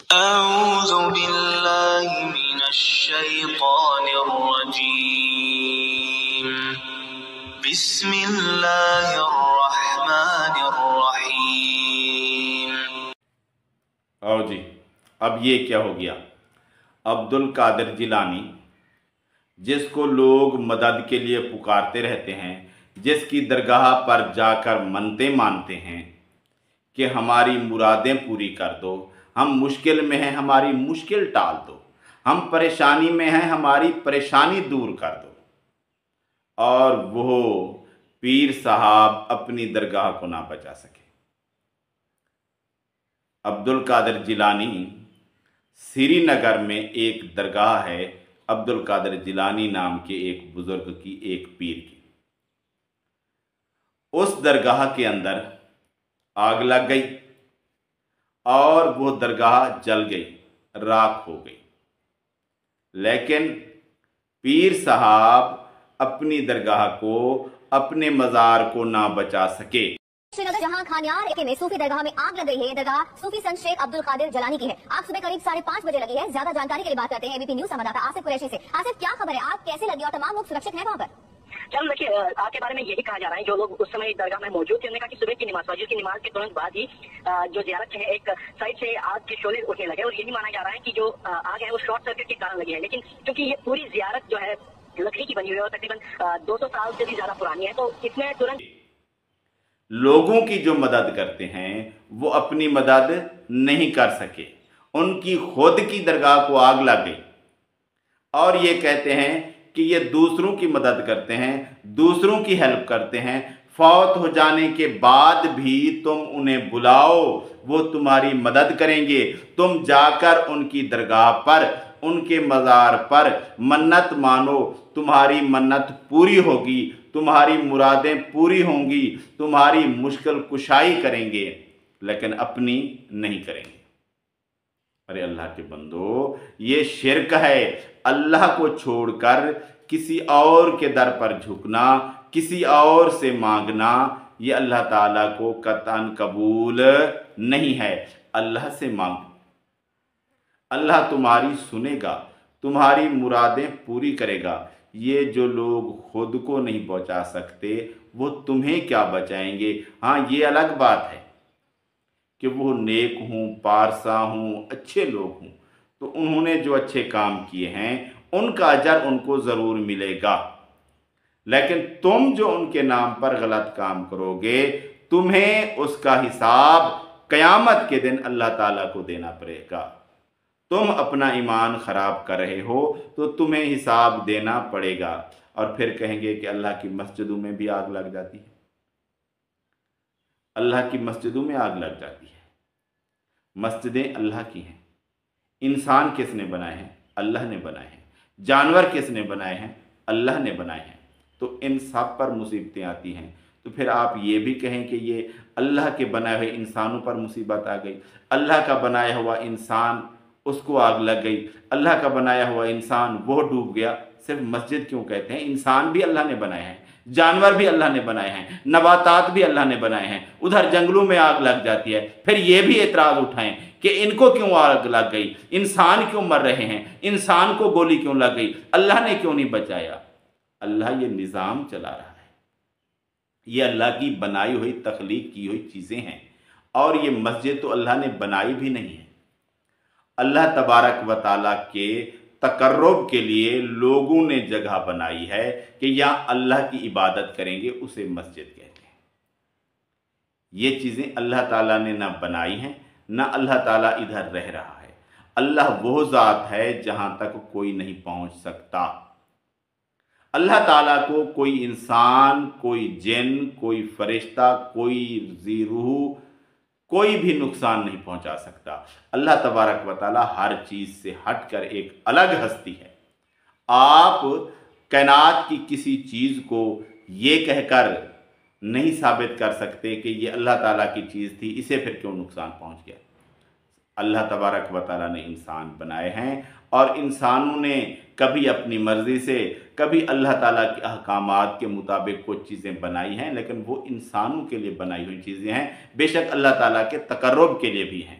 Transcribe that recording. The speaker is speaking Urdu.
أعوذ بالله من الشيطان الرجيم بسم الله الرحمن الرحیم۔ اور جی اب یہ کیا ہو گیا؟ عبد القادر جیلانی، جس کو لوگ مدد کے لیے پکارتے رہتے ہیں، جس کی درگاہ پر جا کر منتیں مانتے ہیں کہ ہماری مرادیں پوری کر دو، ہم مشکل میں ہیں ہماری مشکل ٹال دو، ہم پریشانی میں ہیں ہماری پریشانی دور کر دو، اور وہ پیر صاحب اپنی درگاہ کو نہ بچا سکے۔ عبد القادر جیلانی، سری نگر میں ایک درگاہ ہے عبد القادر جیلانی نام کے ایک بزرگ کی، ایک پیر کی۔ اس درگاہ کے اندر آگ لگ گئی اور وہ درگاہ جل گئی، راکھ ہو گئی، لیکن پیر صاحب اپنی درگاہ کو، اپنے مزار کو نہ بچا سکے۔ شری نگر جہاں کھانیار میں صوفی درگاہ میں آگ لگ گئی ہے۔ درگاہ صوفی سنت شیخ عبد القادر جیلانی کی ہے۔ آگ صبح قریب 5:30 بجے لگی ہے۔ زیادہ جانکاری کے لیے بات کرتے ہیں ABP نیوز سنواداتا آصف قریشی سے۔ آصف، کیا خبر ہے؟ آگ کیسے لگی اور تمام لوگ سرکشت ہیں وہاں پر؟ چل دیکھیے، آگ کے بارے میں یہی کہا جا رہا ہے، جو لوگ اس سمے درگاہ میں موجود تھے انہوں نے کہا کہ صبح کی نماز فجر کی نماز کے ترنت بعد ہی جو زیارت ہے ایک سائڈ سے آگ کے شعلے اٹھنے لگے، اور یہی مانا جا رہا ہے کہ جو آگ ہے وہ شارٹ سرکٹ کے کارن لگی ہے۔ لیکن کیونکہ یہ پوری زیارت جو ہے لکڑی کی بنی ہوئی ہے اور تقریباً 200 سال سے بھی زیادہ پرانی ہے، تو اس میں ترنت لوگوں کی جو مدد کرتے ہیں وہ اپنی مدد نہیں کر سکے، ان کی خود کی درگاہ کو آگ لگ گئی، اور یہ کہتے ہیں کہ یہ دوسروں کی مدد کرتے ہیں، دوسروں کی ہیلپ کرتے ہیں، فوت ہو جانے کے بعد بھی تم انہیں بلاؤ، وہ تمہاری مدد کریں گے۔ تم جا کر ان کی درگاہ پر، ان کے مزار پر منت مانو، تمہاری منت پوری ہوگی، تمہاری مرادیں پوری ہوں گی، تمہاری مشکل کشائی کریں گے، لیکن اپنی نہیں کریں گے۔ ارے اللہ کے بندو، یہ شرک ہے۔ اللہ کو چھوڑ کر کسی اور کے در پر جھکنا، کسی اور سے مانگنا، یہ اللہ تعالیٰ کو قطعاً قبول نہیں ہے۔ اللہ سے مانگو، اللہ تمہاری سنے گا، تمہاری مرادیں پوری کرے گا۔ یہ جو لوگ خود کو نہیں بچا سکتے وہ تمہیں کیا بچائیں گے؟ ہاں، یہ الگ بات ہے کہ وہ نیک ہوں، پارسا ہوں، اچھے لوگ ہوں، تو انہوں نے جو اچھے کام کیے ہیں ان کا اجر ان کو ضرور ملے گا، لیکن تم جو ان کے نام پر غلط کام کرو گے تمہیں اس کا حساب قیامت کے دن اللہ تعالیٰ کو دینا پڑے گا۔ تم اپنا ایمان خراب کر رہے ہو تو تمہیں حساب دینا پڑے گا، اور پھر کہیں گے کہ اللہ کی مسجدوں میں بھی آگ لگ جاتی ہے۔ اللہ کی مسجدوں میں آگ لگ جاتی ہے۔ مسجدیں اللہ کی ہیں۔ انسان کس نے بنائے ہیں؟ اللہ نے بنائے ہیں۔ جانور کس نے بنائے ہیں؟ اللہ نے بنائے ہیں۔ تو ان سب پر مصیبتیں آتی ہیں، تو پھر آپ یہ بھی کہیں کہ یہ اللہ کے بنائے ہوئے انسانوں پر مصیبت آ گئی، اللہ کا بنایا ہوا انسان اس کو آگ لگ گئی، اللہ کا بنایا ہوا انسان وہ ڈوب گیا۔ صرف مسجد کیوں کہتے ہیں؟ انسان بھی اللہ نے بنائے ہیں، جانور بھی اللہ نے بنائے ہیں، نباتات بھی اللہ نے بنائے ہیں۔ ادھر جنگلوں میں آگ لگ جاتی ہے، پھر یہ بھی اعتراض اٹھائیں کہ ان کو کیوں آگ لگ گئی، انسان کیوں مر رہے ہیں، انسان کو گولی کیوں لگ گئی، اللہ نے کیوں نہیں بچایا؟ اللہ یہ نظام چلا رہا ہے، یہ اللہ کی بنائی ہوئی تخلیق کی ہوئی چیزیں ہیں، اور یہ مسجد تو اللہ نے بنائی بھی نہیں ہے۔ اللہ تبارک و تعالیٰ کے تقرب کے لیے لوگوں نے جگہ بنائی ہے کہ یہاں اللہ کی عبادت کریں گے، اسے مسجد کہتے ہیں۔ یہ چیزیں اللہ تعالیٰ نے نہ بنائی ہیں، نہ اللہ تعالیٰ ادھر رہ رہا ہے۔ اللہ وہ ذات ہے جہاں تک کوئی نہیں پہنچ سکتا۔ اللہ تعالیٰ کو کوئی انسان، کوئی جن، کوئی فرشتہ، کوئی ذی روح، کوئی بھی نقصان نہیں پہنچا سکتا۔ اللہ تبارک و تعالیٰ ہر چیز سے ہٹ کر ایک الگ ہستی ہے۔ آپ کائنات کی کسی چیز کو یہ کہہ کر نہیں ثابت کر سکتے کہ یہ اللہ تعالیٰ کی چیز تھی، اسے پھر کیوں نقصان پہنچ گیا۔ اللہ تبارک و تعالیٰ نے انسان بنائے ہیں، اور انسانوں نے کبھی اپنی مرضی سے، کبھی اللہ تعالیٰ کے احکامات کے مطابق کچھ چیزیں بنائی ہیں، لیکن وہ انسانوں کے لیے بنائی ہوئی چیزیں ہیں، بے شک اللہ تعالیٰ کے تقرب کے لیے بھی ہیں،